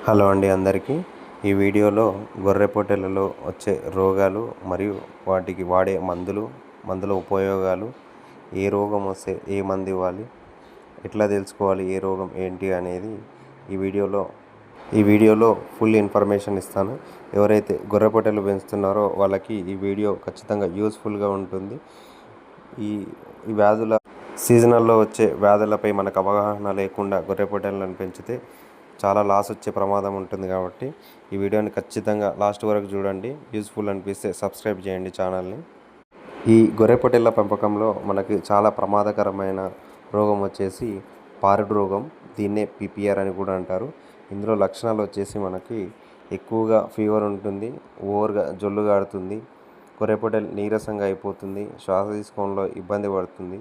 Hello అండి అందరికీ. ఈ వీడియోలో గొర్రెపోటెలలో వచ్చే రోగాలు మరియు వాటికి వాడే మందుల ఉపయోగాలు, ఏ రోగం వస్తే ఏ మందు ఇవ్వాలి, ఎట్లా తెలుసుకోవాలి ఏ రోగం ఏంటి అనేది ఈ వీడియోలో ఫుల్ ఇన్ఫర్మేషన్ ఇస్తాను. ఎవరైతే గొర్రెపోటెలు పెంచుతున్నారో వాళ్ళకి ఈ వీడియో ఖచ్చితంగా యూస్ఫుల్గా ఉంటుంది. ఈ ఈ వ్యాధుల సీజనల్లో వచ్చే వ్యాధులపై మనకు అవగాహన లేకుండా గొర్రెపోటెలను పెంచితే చాలా లాస్ వచ్చే ప్రమాదం ఉంటుంది. కాబట్టి ఈ వీడియోని ఖచ్చితంగా లాస్ట్ వరకు చూడండి. యూస్ఫుల్ అనిపిస్తే సబ్స్క్రైబ్ చేయండి ఛానల్ని. ఈ గొర్రెపోటెల పెంపకంలో మనకి చాలా ప్రమాదకరమైన రోగం వచ్చేసి పారుడు రోగం. దీన్నే పీపీఆర్ అని కూడా అంటారు. ఇందులో లక్షణాలు వచ్చేసి మనకి ఎక్కువగా ఫీవర్ ఉంటుంది, ఓవర్గా జొల్లు గారుతుంది, గొర్రెపోటెలు నీరసంగా అయిపోతుంది, శ్వాస తీసుకోవడంలో ఇబ్బంది పడుతుంది,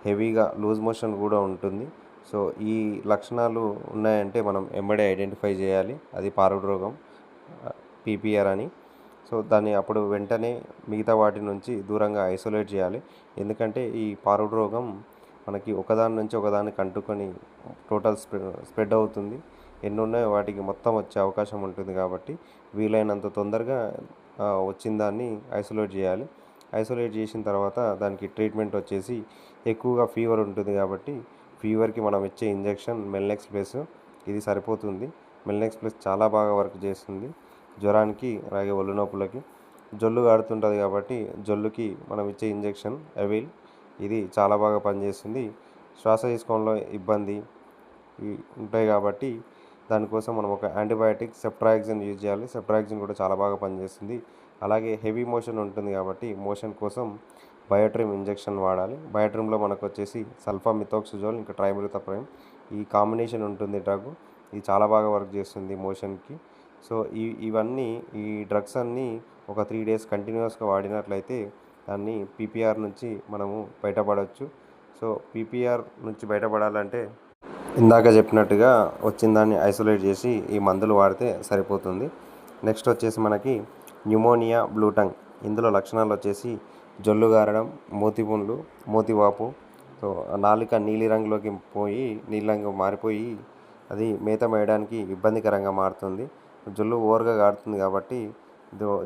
హెవీగా లూజ్ మోషన్ కూడా ఉంటుంది. సో ఈ లక్షణాలు ఉన్నాయంటే మనం ఎంబడే ఐడెంటిఫై చేయాలి అది పారుడు రోగం, పీపీఆర్ అని. సో దాన్ని అప్పుడు వెంటనే మిగతా వాటి నుంచి దూరంగా ఐసోలేట్ చేయాలి. ఎందుకంటే ఈ పారుడు రోగం మనకి ఒకదాని నుంచి ఒకదానికి అంటుకొని టోటల్ స్ప్రెడ్ అవుతుంది. ఎన్ని ఉన్నాయో వాటికి మొత్తం వచ్చే అవకాశం ఉంటుంది. కాబట్టి వీలైనంత తొందరగా వచ్చిన దాన్ని ఐసోలేట్ చేయాలి. ఐసోలేట్ చేసిన తర్వాత దానికి ట్రీట్మెంట్ వచ్చేసి ఎక్కువగా ఫీవర్ ఉంటుంది కాబట్టి ఫీవర్కి మనం ఇచ్చే ఇంజెక్షన్ మెల్నెక్స్ ప్లస్ ఇది సరిపోతుంది. మెల్నెక్స్ ప్లస్ చాలా బాగా వర్క్ చేస్తుంది జ్వరానికి, అలాగే ఒళ్ళు నొప్పులకి. జొల్లు కాడుతుంటుంది కాబట్టి జొల్లుకి మనం ఇచ్చే ఇంజెక్షన్ అవైల్ ఇది చాలా బాగా పనిచేస్తుంది. శ్వాస తీసుకోవడంలో ఇబ్బంది ఉంటాయి కాబట్టి దానికోసం మనం ఒక యాంటీబయాటిక్ సెఫ్ట్రాక్సిన్ యూజ్ చేయాలి. సెఫ్ట్రాక్సిన్ కూడా చాలా బాగా పనిచేస్తుంది. అలాగే హెవీ మోషన్ ఉంటుంది కాబట్టి మోషన్ కోసం బయోట్రిమ్ ఇంజెక్షన్ వాడాలి. బయోట్రిమ్లో మనకు వచ్చేసి సల్ఫామిథాక్సజోల్ ఇంకా ట్రైమెథోప్రైమ్ ఈ కాంబినేషన్ ఉంటుంది డ్రగ్. ఇది చాలా బాగా వర్క్ చేస్తుంది మోషన్కి. సో ఇవన్నీ ఈ డ్రగ్స్ అన్నీ ఒక 3 days కంటిన్యూస్గా వాడినట్లయితే దాన్ని పీపీఆర్ నుంచి మనము బయటపడవచ్చు. సో పీపీఆర్ నుంచి బయటపడాలంటే ఇందాక చెప్పినట్టుగా వచ్చిన దాన్ని ఐసోలేట్ చేసి ఈ మందులు వాడితే సరిపోతుంది. నెక్స్ట్ వచ్చేసి మనకి న్యూమోనియా, బ్లూటంగ్. ఇందులో లక్షణాలు వచ్చేసి జొల్లు గారడం, మోతిపుండ్లు, మోతివాపు. సో నాలుక నీలిరంగులోకి పోయి నీళ్ళంగా మారిపోయి అది మేత మేయడానికి ఇబ్బందికరంగా మారుతుంది. జొల్లు ఓవర్గా గారుతుంది కాబట్టి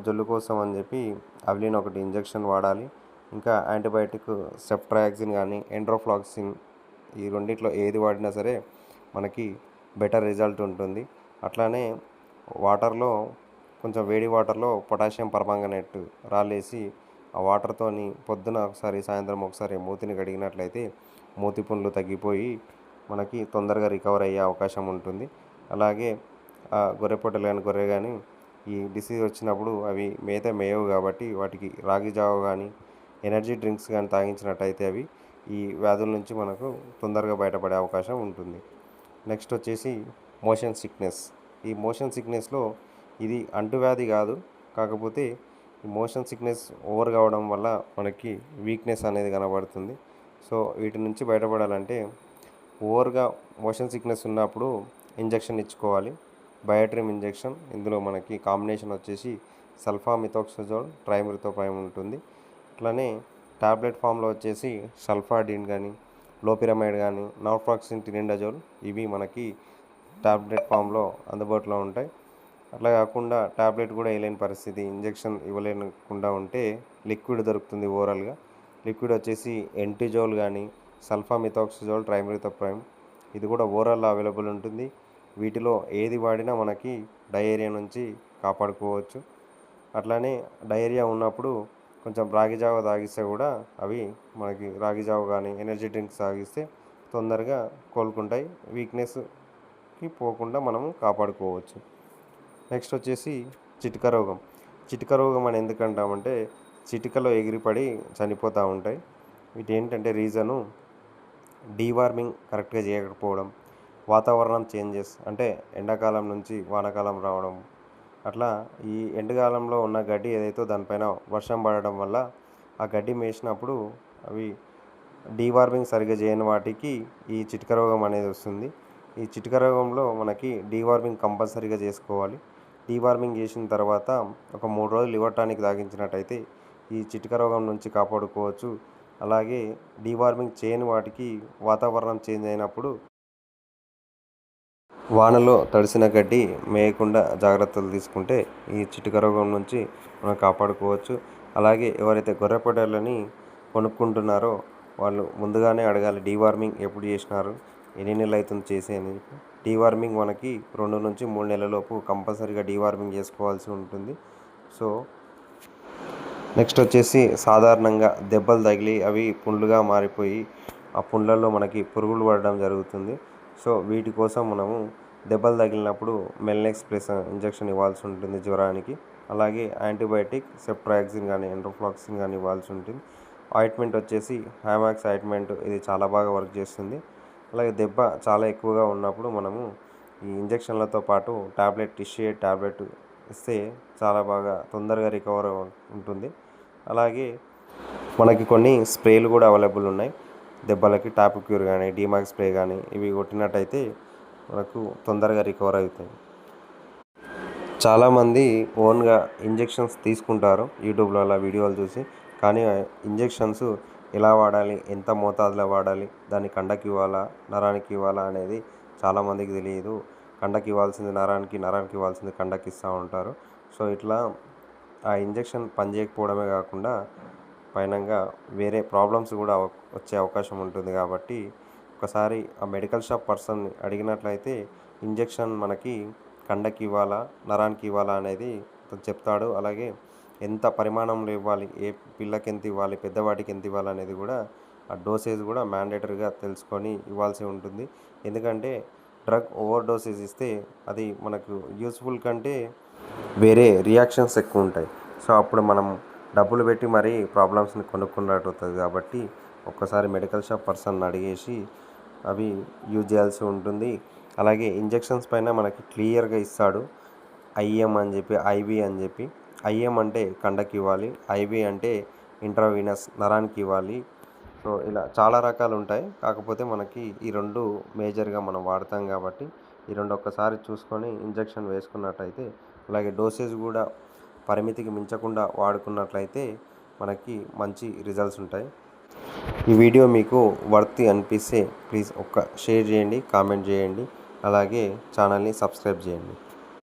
జొల్లు కోసం అని చెప్పి అవలిన్ ఒకటి ఇంజెక్షన్ వాడాలి. ఇంకా యాంటీబయాటిక్ సెఫ్ట్రాక్సిన్ కానీ ఎండ్రోఫ్లాక్సిన్ ఈ రెండిట్లో ఏది వాడినా సరే మనకి బెటర్ రిజల్ట్ ఉంటుంది. అట్లానే వాటర్లో కొంచెం వేడి వాటర్లో పొటాషియం పర్మాంగనేట్ రాళ్ళేసి ఆ వాటర్తోని పొద్దున ఒకసారి సాయంత్రం ఒకసారి మూతిని కడిగినట్లయితే మూతి పుండ్లు తగ్గిపోయి మనకి తొందరగా రికవర్ అయ్యే అవకాశం ఉంటుంది. అలాగే గొర్రెపోటలు కానీ గొర్రె కానీ ఈ డిసీజ్ వచ్చినప్పుడు అవి మేత మేయవు కాబట్టి వాటికి రాగి జావ కానీ ఎనర్జీ డ్రింక్స్ కానీ తాగించినట్టయితే అవి ఈ వ్యాధుల నుంచి మనకు తొందరగా బయటపడే అవకాశం ఉంటుంది. నెక్స్ట్ వచ్చేసి మోషన్ సిక్నెస్. ఈ మోషన్ సిక్నెస్లో ఇది అంటువ్యాధి కాదు, కాకపోతే ఈ మోషన్ సిక్నెస్ ఓవర్ కావడం వల్ల మనకి వీక్నెస్ అనేది కనబడుతుంది. సో వీటి నుంచి బయటపడాలంటే ఓవర్గా మోషన్ సిక్నెస్ ఉన్నప్పుడు ఇంజెక్షన్ ఇచ్చుకోవాలి. బయోట్రిమ్ ఇంజెక్షన్. ఇందులో మనకి కాంబినేషన్ వచ్చేసి సల్ఫామిథాక్సజోల్, ట్రైమెథోప్రైమ్ ఉంటుంది. అట్లనే టాబ్లెట్ ఫామ్లో వచ్చేసి సల్ఫాడిన్ కానీ, లోపిరమైడ్ కానీ, నార్ఫ్లాక్సిన్ టినిడాజోల్ ఇవి మనకి టాబ్లెట్ ఫామ్లో అందుబాటులో ఉంటాయి. అట్లా కాకుండా టాబ్లెట్ కూడా వేయలేని పరిస్థితి, ఇంజెక్షన్ ఇవ్వలేకుండా ఉంటే లిక్విడ్ దొరుకుతుంది ఓరల్గా. లిక్విడ్ వచ్చేసి ఎంటిజోల్ కానీ, సల్ఫామిథాక్సజోల్, ట్రైమెథోప్రైమ్ ఇది కూడా ఓరల్లో అవైలబుల్ ఉంటుంది. వీటిలో ఏది వాడినా మనకి డయేరియా నుంచి కాపాడుకోవచ్చు. అట్లానే డయేరియా ఉన్నప్పుడు కొంచెం రాగి జావ తాగిస్తే కూడా అవి మనకి రాగి జావ కానీ ఎనర్జీ డ్రింక్స్ తాగిస్తే తొందరగా కోలుకుంటాయి. వీక్నెస్కి పోకుండా మనము కాపాడుకోవచ్చు. నెక్స్ట్ వచ్చేసి చిటిక రోగం. చిటిక రోగం అని ఎందుకంటామంటే చిటికలో ఎగిరిపడి చనిపోతూ ఉంటాయి. వీటి ఏంటంటే రీజను డీవార్మింగ్ కరెక్ట్గా చేయకపోవడం, వాతావరణం చేంజెస్ అంటే ఎండాకాలం నుంచి వానాకాలం రావడం. అట్లా ఈ ఎండాకాలంలో ఉన్న గడ్డి ఏదైతే దానిపైన వర్షం పడడం వల్ల ఆ గడ్డి మేసినప్పుడు అవి డీవార్మింగ్ సరిగ్గా చేయని వాటికి ఈ చిటిక రోగం అనేది వస్తుంది. ఈ చిటిక రోగంలో మనకి డీవార్మింగ్ కంపల్సరీగా చేసుకోవాలి. డీవార్మింగ్ చేసిన తర్వాత ఒక 3 రోజులు లివర్ టానిక్ తాగించినట్టయితే ఈ చిటిక రోగం నుంచి కాపాడుకోవచ్చు. అలాగే డీవార్మింగ్ చేయని వాటికి వాతావరణం చేంజ్ అయినప్పుడు వానలో తడిసిన గడ్డి మేయకుండా జాగ్రత్తలు తీసుకుంటే ఈ చిటిక రోగం నుంచి మనం కాపాడుకోవచ్చు. అలాగే ఎవరైతే గొర్రె పొట్టేళ్ళని కొనుక్కుంటున్నారో వాళ్ళు ముందుగానే అడగాలి, డీవార్మింగ్ ఎప్పుడు చేసినారు, ఎన్ని నెలలు అవుతుంది చేసి అని. డీవార్మింగ్ మనకి 2 నుంచి 3 నెలలలోపు కంపల్సరీగా డీవార్మింగ్ చేసుకోవాల్సి ఉంటుంది. సో నెక్స్ట్ వచ్చేసి సాధారణంగా దెబ్బలు తగిలి అవి పుండ్లుగా మారిపోయి ఆ పుండ్లలో మనకి పురుగులు పడడం జరుగుతుంది. సో వీటి కోసం మనము దెబ్బలు తగిలినప్పుడు మెల్నెక్స్ ప్లస్ ఇంజెక్షన్ ఇవ్వాల్సి ఉంటుంది జ్వరానికి. అలాగే యాంటీబయాటిక్ సెప్ట్రాక్సిన్ కానీ ఎండ్రోఫ్లాక్సిన్ కానీ ఇవ్వాల్సి ఉంటుంది. ఆయింట్మెంట్ వచ్చేసి హ్యామాక్స్ ఆయింట్మెంట్, ఇది చాలా బాగా వర్క్ చేస్తుంది. అలాగే దెబ్బ చాలా ఎక్కువగా ఉన్నప్పుడు మనము ఈ ఇంజెక్షన్లతో పాటు టాబ్లెట్, టిష్యూ టాబ్లెట్ ఇస్తే చాలా బాగా తొందరగా రికవర్ ఉంటుంది. అలాగే మనకి కొన్ని స్ప్రేలు కూడా అవైలబుల్ ఉన్నాయి దెబ్బలకి. టాప్ క్యూర్ కానీ డీమాక్స్ స్ప్రే కానీ ఇవి కొట్టినట్టయితే మనకు తొందరగా రికవర్ అవుతాయి. చాలామంది ఓన్గా ఇంజెక్షన్స్ తీసుకుంటారు యూట్యూబ్లో అలా వీడియోలు చూసి. కానీ ఇంజెక్షన్స్ ఎలా వాడాలి, ఎంత మోతాదులో వాడాలి, దాన్ని కండకి ఇవ్వాలా నరానికి ఇవ్వాలా అనేది చాలామందికి తెలియదు. కండకి ఇవ్వాల్సింది నరానికి, నరానికి ఇవ్వాల్సింది కండకి ఇస్తూ ఉంటారు. సో ఇట్లా ఆ ఇంజెక్షన్ పనిచేయకపోవడమే కాకుండా పైనంగా వేరే ప్రాబ్లమ్స్ కూడా వచ్చే అవకాశం ఉంటుంది. కాబట్టి ఒకసారి ఆ మెడికల్ షాప్ పర్సన్ని అడిగినట్లయితే ఇంజెక్షన్ మనకి కండకి ఇవ్వాలా నరానికి ఇవ్వాలా అనేది చెప్తాడు. అలాగే ఎంత పరిమాణంలో ఇవ్వాలి, ఏ పిల్లకి ఎంత ఇవ్వాలి, పెద్దవాటికి ఎంత ఇవ్వాలి అనేది కూడా ఆ డోసేజ్ కూడా మ్యాండేటరీగా తెలుసుకొని ఇవ్వాల్సి ఉంటుంది. ఎందుకంటే డ్రగ్ ఓవర్ డోసేజ్ ఇస్తే అది మనకు యూస్ఫుల్ కంటే వేరే రియాక్షన్స్ ఎక్కువ ఉంటాయి. సో అప్పుడు మనం డబ్బులు పెట్టి మరీ ప్రాబ్లమ్స్ని కొనుక్కున్నట్టు అవుతుంది. కాబట్టి ఒక్కసారి మెడికల్ షాప్ పర్సన్ అడిగేసి అవి యూజ్ చేయాల్సి ఉంటుంది. అలాగే ఇంజెక్షన్స్ పైన మనకి క్లియర్గా ఇస్తాడు, ఐఎం అని చెప్పి, ఐవి అని చెప్పి. ఐఎం అంటే కండకి ఇవ్వాలి, ఐవి అంటే ఇంట్రావీనస్ నరానికి ఇవ్వాలి. సో ఇలా చాలా రకాలు ఉంటాయి. కాకపోతే మనకి ఈ 2 మేజర్గా మనం వాడతాం కాబట్టి ఈ 2 ఒక్కసారి చూసుకొని ఇంజెక్షన్ వేసుకున్నట్టయితే, అలాగే డోసేజ్ కూడా పరిమితికి మించకుండా వాడుకున్నట్లయితే మనకి మంచి రిజల్ట్స్ ఉంటాయి. ఈ వీడియో మీకు వర్తీ అనిపిస్తే ప్లీజ్ ఒక్క షేర్ చేయండి, కామెంట్ చేయండి, అలాగే ఛానల్ని సబ్స్క్రైబ్ చేయండి.